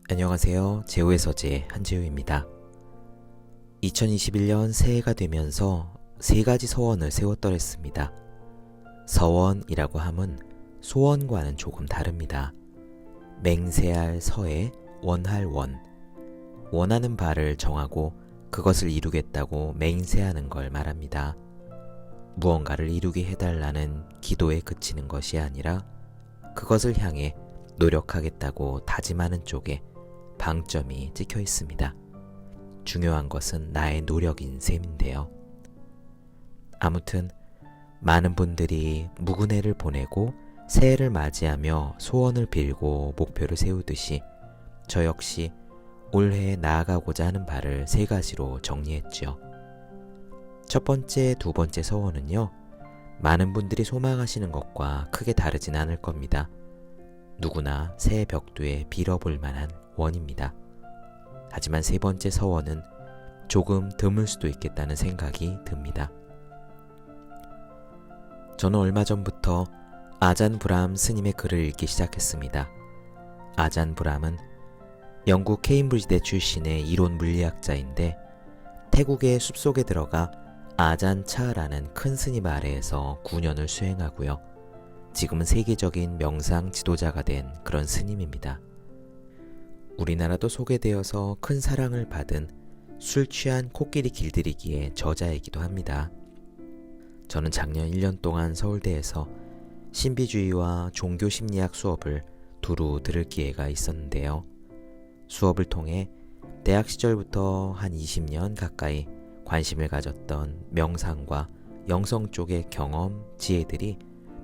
안녕하세요. 제우의 서재 한재우입니다. 2021년 새해가 되면서 세 가지 서원을 세웠더랬습니다. 서원이라고 함은 소원과는 조금 다릅니다. 맹세할 서에 원할 원. 원하는 바를 정하고 그것을 이루겠다고 맹세하는 걸 말합니다. 무언가를 이루게 해달라는 기도에 그치는 것이 아니라 그것을 향해 노력하겠다고 다짐하는 쪽에 방점이 찍혀 있습니다. 중요한 것은 나의 노력인 셈인데요. 아무튼 많은 분들이 무근해를 보내고 새해를 맞이하며 소원을 빌고 목표를 세우듯이 저 역시 올해에 나아가고자 하는 바를 세 가지로 정리했죠. 첫 번째, 두 번째 서원은요, 많은 분들이 소망하시는 것과 크게 다르진 않을 겁니다. 누구나 새해 벽두에 빌어볼 만한 원입니다. 하지만 세 번째 서원은 조금 드물 수도 있겠다는 생각이 듭니다. 저는 얼마 전부터 아잔 브람 스님의 글을 읽기 시작했습니다. 아잔 브람은 영국 케임브리지대 출신의 이론 물리학자인데 태국의 숲속에 들어가 아잔 차라는 큰 스님 아래에서 9년을 수행하고요. 지금은 세계적인 명상 지도자가 된 그런 스님입니다. 우리나라도 소개되어서 큰 사랑을 받은 술 취한 코끼리 길들이기의 저자이기도 합니다. 저는 작년 1년 동안 서울대에서 신비주의와 종교심리학 수업을 두루 들을 기회가 있었는데요. 수업을 통해 대학 시절부터 한 20년 가까이 관심을 가졌던 명상과 영성 쪽의 경험, 지혜들이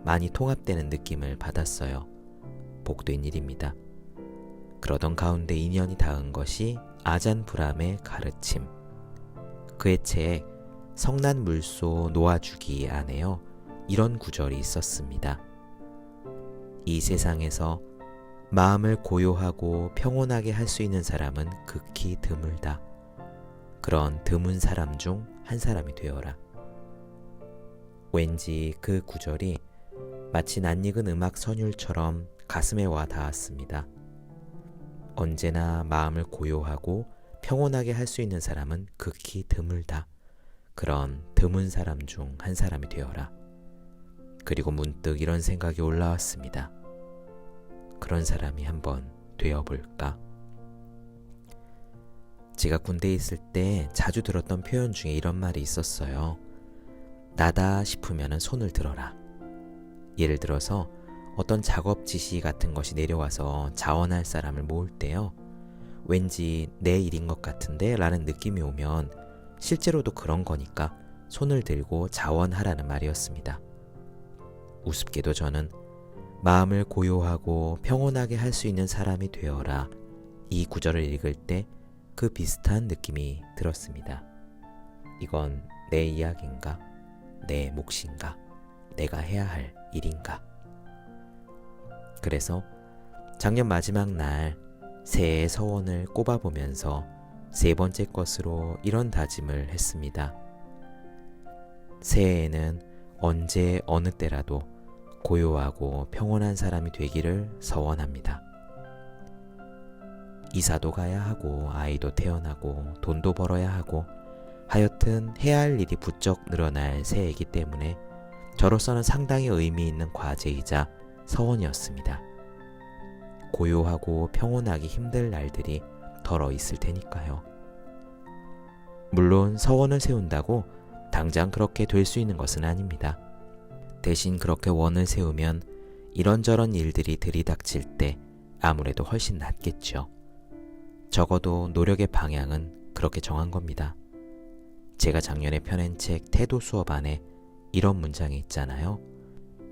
많이 통합되는 느낌을 받았어요. 복된 일입니다. 그러던 가운데 인연이 닿은 것이 아잔 브람의 가르침. 그의 책 성난 물소 놓아주기 안에요, 이런 구절이 있었습니다. 이 세상에서 마음을 고요하고 평온하게 할 수 있는 사람은 극히 드물다. 그런 드문 사람 중 한 사람이 되어라. 왠지 그 구절이 마치 낯익은 음악 선율처럼 가슴에 와 닿았습니다. 언제나 마음을 고요하고 평온하게 할 수 있는 사람은 극히 드물다. 그런 드문 사람 중 한 사람이 되어라. 그리고 문득 이런 생각이 올라왔습니다. 그런 사람이 한번 되어볼까? 제가 군대에 있을 때 자주 들었던 표현 중에 이런 말이 있었어요. 나다 싶으면 손을 들어라. 예를 들어서 어떤 작업 지시 같은 것이 내려와서 자원할 사람을 모을 때요, 왠지 내 일인 것 같은데 라는 느낌이 오면 실제로도 그런 거니까 손을 들고 자원하라는 말이었습니다. 우습게도 저는 마음을 고요하고 평온하게 할 수 있는 사람이 되어라, 이 구절을 읽을 때 그 비슷한 느낌이 들었습니다. 이건 내 이야기인가? 내 몫인가? 내가 해야 할 일인가? 그래서 작년 마지막 날 새해의 서원을 꼽아보면서 세 번째 것으로 이런 다짐을 했습니다. 새해에는 언제 어느 때라도 고요하고 평온한 사람이 되기를 서원합니다. 이사도 가야 하고 아이도 태어나고 돈도 벌어야 하고 하여튼 해야 할 일이 부쩍 늘어날 새해이기 때문에 저로서는 상당히 의미 있는 과제이자 서원이었습니다. 고요하고 평온하기 힘들 날들이 덜어 있을 테니까요. 물론 서원을 세운다고 당장 그렇게 될 수 있는 것은 아닙니다. 대신 그렇게 원을 세우면 이런저런 일들이 들이닥칠 때 아무래도 훨씬 낫겠죠. 적어도 노력의 방향은 그렇게 정한 겁니다. 제가 작년에 펴낸 책 태도 수업 안에 이런 문장이 있잖아요.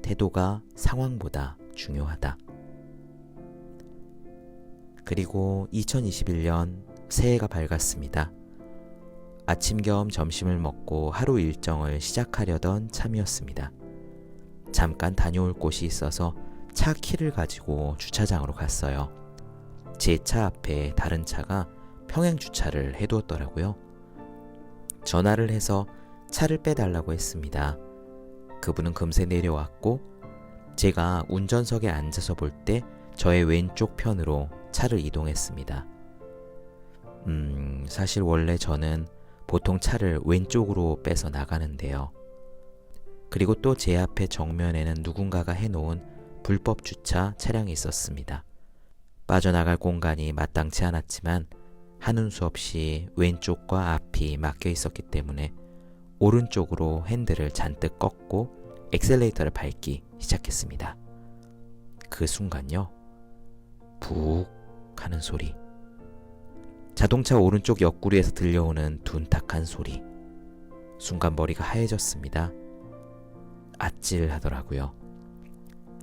태도가 상황보다 중요하다. 그리고 2021년 새해가 밝았습니다. 아침 겸 점심을 먹고 하루 일정을 시작하려던 참이었습니다. 잠깐 다녀올 곳이 있어서 차 키를 가지고 주차장으로 갔어요. 제 차 앞에 다른 차가 평행 주차를 해두었더라고요. 전화를 해서 차를 빼달라고 했습니다. 그분은 금세 내려왔고 제가 운전석에 앉아서 볼 때 저의 왼쪽 편으로 차를 이동했습니다. 사실 원래 저는 보통 차를 왼쪽으로 빼서 나가는데요. 그리고 또 제 앞에 정면에는 누군가가 해놓은 불법 주차 차량이 있었습니다. 빠져나갈 공간이 마땅치 않았지만 하는 수 없이 왼쪽과 앞이 막혀 있었기 때문에 오른쪽으로 핸들을 잔뜩 꺾고 엑셀레이터를 밟기 시작했습니다. 그 순간요, 푹 하는 소리, 자동차 오른쪽 옆구리에서 들려오는 둔탁한 소리, 순간 머리가 하얘졌습니다. 아찔하더라고요.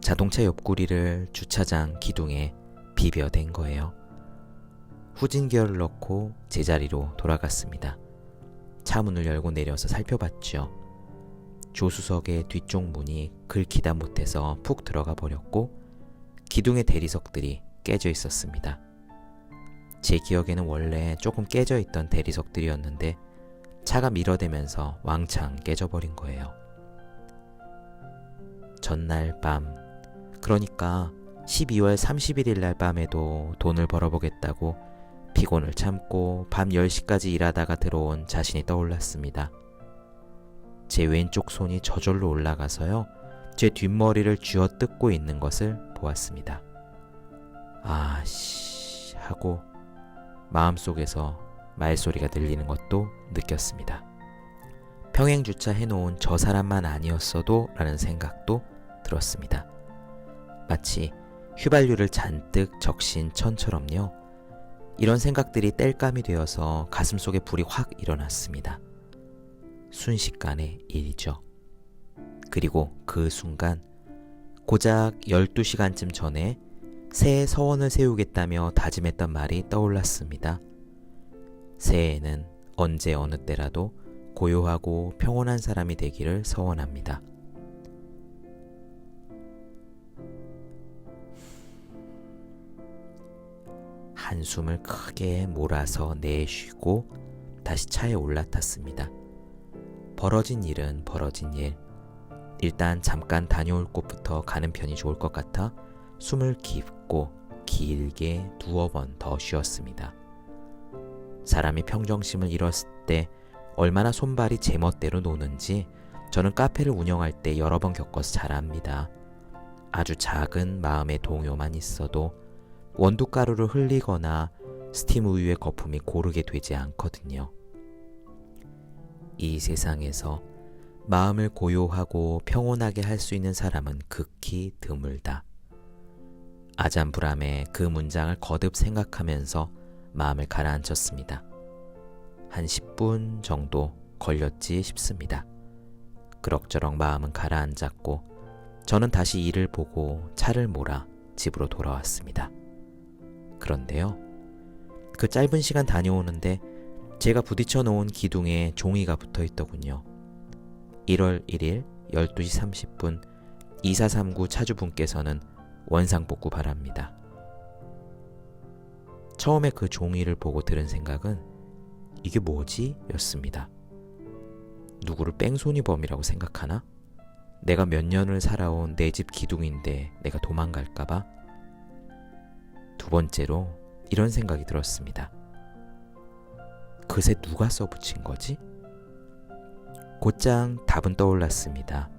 자동차 옆구리를 주차장 기둥에 비벼댄 거예요. 후진기어를 넣고 제자리로 돌아갔습니다. 차 문을 열고 내려서 살펴봤죠. 조수석의 뒤쪽 문이 긁히다 못해서 푹 들어가 버렸고 기둥의 대리석들이 깨져 있었습니다. 제 기억에는 원래 조금 깨져 있던 대리석들이었는데 차가 밀어대면서 왕창 깨져버린 거예요. 전날 밤, 그러니까 12월 31일 날 밤에도 돈을 벌어보겠다고 피곤을 참고 밤 10시까지 일하다가 들어온 자신이 떠올랐습니다. 제 왼쪽 손이 저절로 올라가서요, 제 뒷머리를 쥐어뜯고 있는 것을 보았습니다. 아씨 하고 마음속에서 말소리가 들리는 것도 느꼈습니다. 평행주차 해놓은 저 사람만 아니었어도 라는 생각도 들었습니다. 마치 휘발유를 잔뜩 적신 천처럼요. 이런 생각들이 땔감이 되어서 가슴속에 불이 확 일어났습니다. 순식간의 일이죠. 그리고 그 순간 고작 12시간쯤 전에 새해 서원을 세우겠다며 다짐했던 말이 떠올랐습니다. 새해에는 언제 어느 때라도 고요하고 평온한 사람이 되기를 서원합니다. 한숨을 크게 몰아서 내쉬고 다시 차에 올라탔습니다. 벌어진 일은 벌어진 일. 일단 잠깐 다녀올 곳부터 가는 편이 좋을 것 같아 숨을 깊고 길게 두어 번 더 쉬었습니다. 사람이 평정심을 잃었을 때 얼마나 손발이 제멋대로 노는지 저는 카페를 운영할 때 여러 번 겪어서 잘 압니다. 아주 작은 마음의 동요만 있어도 원두가루를 흘리거나 스팀 우유의 거품이 고르게 되지 않거든요. 이 세상에서 마음을 고요하고 평온하게 할 수 있는 사람은 극히 드물다. 아잔브람의 그 문장을 거듭 생각하면서 마음을 가라앉혔습니다. 한 10분 정도 걸렸지 싶습니다. 그럭저럭 마음은 가라앉았고 저는 다시 일을 보고 차를 몰아 집으로 돌아왔습니다. 그런데요, 그 짧은 시간 다녀오는데 제가 부딪혀 놓은 기둥에 종이가 붙어 있더군요. 1월 1일 12시 30분 2439 차주분께서는 원상복구 바랍니다. 처음에 그 종이를 보고 들은 생각은 이게 뭐지? 였습니다. 누구를 뺑소니범이라고 생각하나? 내가 몇 년을 살아온 내 집 기둥인데 내가 도망갈까봐? 두 번째로 이런 생각이 들었습니다. 그새 누가 써붙인 거지? 곧장 답은 떠올랐습니다.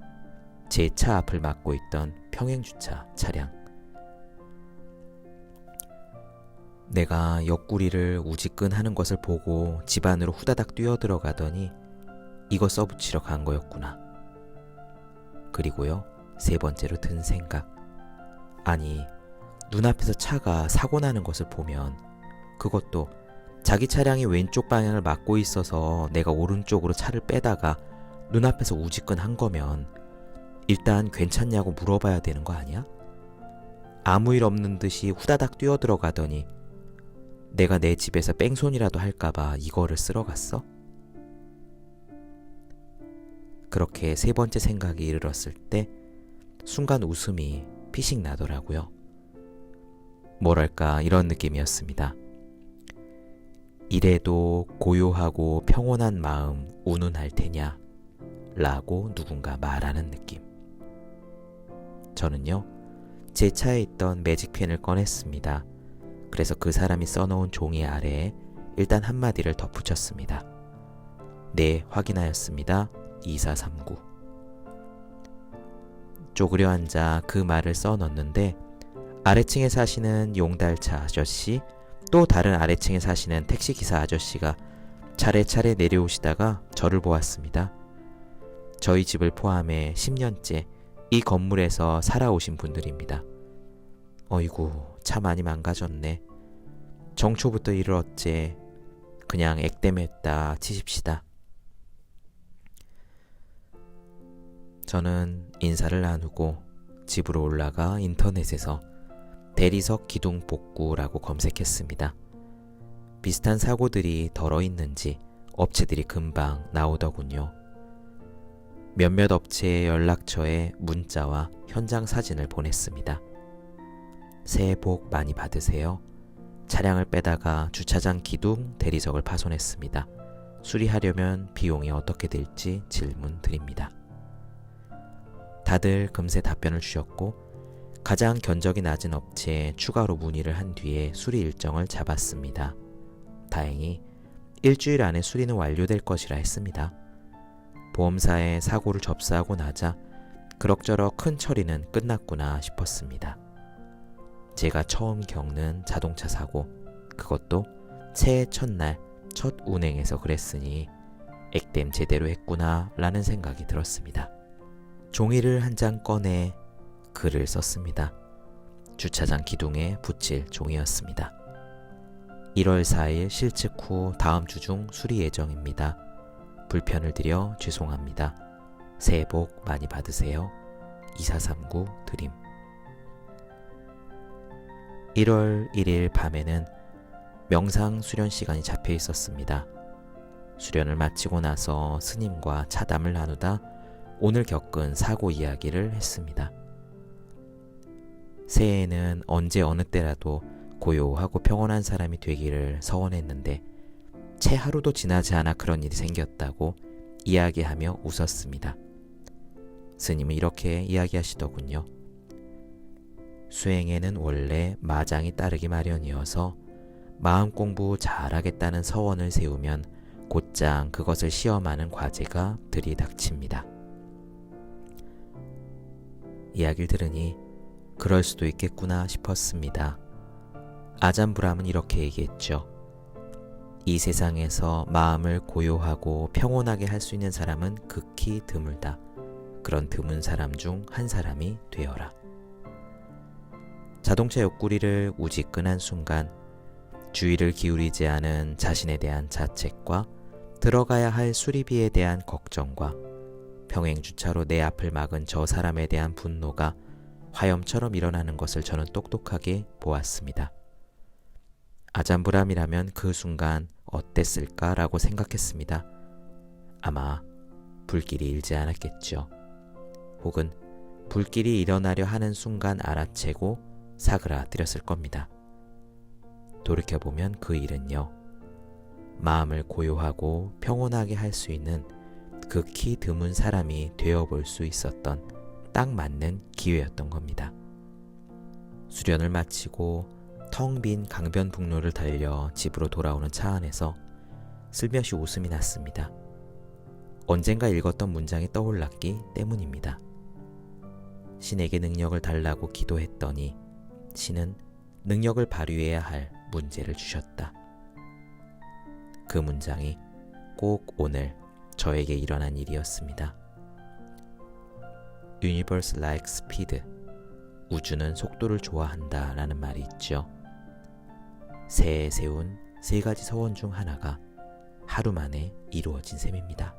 제 차 앞을 막고 있던 평행주차 차량. 내가 옆구리를 우지끈하는 것을 보고 집 안으로 후다닥 뛰어들어가더니 이거 써붙이러 간 거였구나. 그리고요, 세 번째로 든 생각. 아니, 눈앞에서 차가 사고 나는 것을 보면, 그것도 자기 차량이 왼쪽 방향을 막고 있어서 내가 오른쪽으로 차를 빼다가 눈앞에서 우지끈한 거면 일단 괜찮냐고 물어봐야 되는 거 아니야? 아무 일 없는 듯이 후다닥 뛰어들어가더니 내가 내 집에서 뺑소니라도 할까봐 이거를 쓰러 갔어? 그렇게 세 번째 생각이 이르렀을 때 순간 웃음이 피식 나더라고요. 뭐랄까 이런 느낌이었습니다. 이래도 고요하고 평온한 마음 운운할 테냐? 라고 누군가 말하는 느낌. 저는요, 제 차에 있던 매직펜을 꺼냈습니다. 그래서 그 사람이 써놓은 종이 아래에 일단 한마디를 덧붙였습니다. 네, 확인하였습니다. 2439. 쪼그려 앉아 그 말을 써넣는데 아래층에 사시는 용달차 아저씨, 또 다른 아래층에 사시는 택시기사 아저씨가 차례차례 내려오시다가 저를 보았습니다. 저희 집을 포함해 10년째 이 건물에서 살아오신 분들입니다. 어이구, 차 많이 망가졌네. 정초부터 일을 어째 그냥 액땜했다 치십시다. 저는 인사를 나누고 집으로 올라가 인터넷에서 대리석 기둥 복구라고 검색했습니다. 비슷한 사고들이 덜어 있는지 업체들이 금방 나오더군요. 몇몇 업체의 연락처에 문자와 현장 사진을 보냈습니다. 새해 복 많이 받으세요. 차량을 빼다가 주차장 기둥 대리석을 파손했습니다. 수리하려면 비용이 어떻게 될지 질문 드립니다. 다들 금세 답변을 주셨고 가장 견적이 낮은 업체에 추가로 문의를 한 뒤에 수리 일정을 잡았습니다. 다행히 일주일 안에 수리는 완료될 것이라 했습니다. 보험사에 사고를 접수하고 나자 그럭저럭 큰 처리는 끝났구나 싶었습니다. 제가 처음 겪는 자동차 사고, 그것도 새해 첫날 첫 운행에서 그랬으니 액땜 제대로 했구나 라는 생각이 들었습니다. 종이를 한 장 꺼내 글을 썼습니다. 주차장 기둥에 붙일 종이였습니다. 1월 4일 실측 후 다음 주 중 수리 예정입니다. 불편을 드려 죄송합니다. 새해 복 많이 받으세요. 2439 드림. 1월 1일 밤에는 명상 수련 시간이 잡혀 있었습니다. 수련을 마치고 나서 스님과 차담을 나누다 오늘 겪은 사고 이야기를 했습니다. 새해에는 언제 어느 때라도 고요하고 평온한 사람이 되기를 서원했는데 채 하루도 지나지 않아 그런 일이 생겼다고 이야기하며 웃었습니다. 스님은 이렇게 이야기하시더군요. 수행에는 원래 마장이 따르기 마련이어서 마음 공부 잘하겠다는 서원을 세우면 곧장 그것을 시험하는 과제가 들이닥칩니다. 이야기를 들으니 그럴 수도 있겠구나 싶었습니다. 아잔브람은 이렇게 얘기했죠. 이 세상에서 마음을 고요하고 평온하게 할 수 있는 사람은 극히 드물다. 그런 드문 사람 중 한 사람이 되어라. 자동차 옆구리를 우지끈한 순간 주의를 기울이지 않은 자신에 대한 자책과 들어가야 할 수리비에 대한 걱정과 평행주차로 내 앞을 막은 저 사람에 대한 분노가 화염처럼 일어나는 것을 저는 똑똑하게 보았습니다. 아잔브람이라면 그 순간 어땠을까라고 생각했습니다. 아마 불길이 일지 않았겠죠. 혹은 불길이 일어나려 하는 순간 알아채고 사그라들었을 겁니다. 돌이켜보면 그 일은요, 마음을 고요하고 평온하게 할 수 있는 극히 드문 사람이 되어볼 수 있었던 딱 맞는 기회였던 겁니다. 수련을 마치고 텅 빈 강변북로를 달려 집으로 돌아오는 차 안에서 슬며시 웃음이 났습니다. 언젠가 읽었던 문장이 떠올랐기 때문입니다. 신에게 능력을 달라고 기도했더니 신은 능력을 발휘해야 할 문제를 주셨다. 그 문장이 꼭 오늘 저에게 일어난 일이었습니다. Universe likes speed. 우주는 속도를 좋아한다 라는 말이 있죠. 새해에 세운 3가지 서원 중 하나가 하루 만에 이루어진 셈입니다.